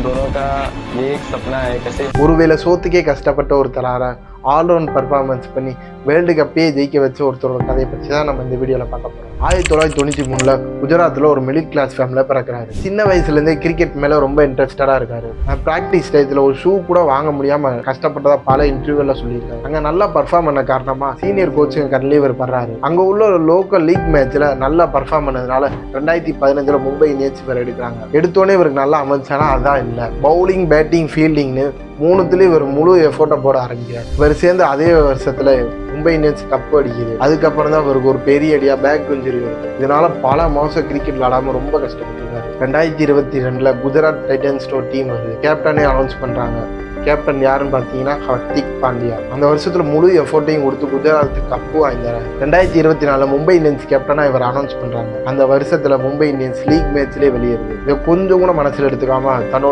दोनों का ये एक सपना है कैसे ஒருவேளை சோத்துக்கே கஷ்டப்பட்ட ஒருத்தரார ஆல்ரவுண்ட் பர்ஃபார்மன்ஸ் பண்ணி வேர்ல்டு கப்பே ஜெயிக்க வச்ச ஒருத்தரோட கதையை பற்றி தான் நம்ம இந்த வீடியோவில் பார்க்க போகிறோம். 1993 குஜராத்தில் ஒரு மிடில் கிளாஸ் ஃபேமிலியில் பிறக்கிறாரு. சின்ன வயசுலேருந்தே கிரிக்கெட் மேலே ரொம்ப இன்ட்ரெஸ்டடாக இருக்காரு. ப்ராக்டிஸ் டயத்தில் ஒரு ஷூ கூட வாங்க முடியாமல் கஷ்டப்பட்டதா பல இன்டர்வியூவில் சொல்லியிருக்காரு. அங்கே நல்லா பர்ஃபார்ம் பண்ண காரணமாக சீனியர் கோச்சுங்க கண்ணிலே இவர் படுறாரு. அங்கே உள்ள ஒரு லோக்கல் லீக் மேட்ச்சில் நல்லா பர்ஃபார்ம் பண்ணதுனால 2015 மும்பை இந்தியன்ஸ் இவர் எடுக்கிறாங்க. எடுத்தோடனே இவருக்கு நல்லா அமைச்சானா அதுதான் இல்லை. பவுலிங், பேட்டிங், ஃபீல்டிங்னு மூணுத்துலேயும் இவர் முழு எஃபோர்ட்டை போட ஆரம்பிக்கிறார். இவர் சேர்ந்து அதே வருஷத்துல மும்பை இந்தியன்ஸ் கப் அடிக்குது. அதுக்கப்புறம் தான் இவருக்கு ஒரு பெரிய அடியா பேக் இன்ஜுரி வருது. இதனால பல மாசம் கிரிக்கெட் விளாடாம ரொம்ப கஷ்டப்பட்டிருக்காரு. 2022 குஜராத் டைட்டன்ஸ் டீம் வருது. கேப்டனே அனௌன்ஸ் பண்றாங்க. கேப்டன் யாருன்னு பார்த்தீங்கன்னா ஹர்திக் பாண்டியா. அந்த வருஷத்துல முழு எஃபோர்ட்டையும் கொடுத்து குஜராத்துக்கு கப்பு வாங்கினாரு. 2024 மும்பை இந்தியன்ஸ் கேப்டனா இவர் அனௌன்ஸ் பண்றாங்க. அந்த வருஷத்துல மும்பை இந்தியன்ஸ் லீக் மேட்ச்லேயே வெளியேறுது. இதை கொஞ்சம் கூட மனசுல எடுத்துக்காம தன்னோட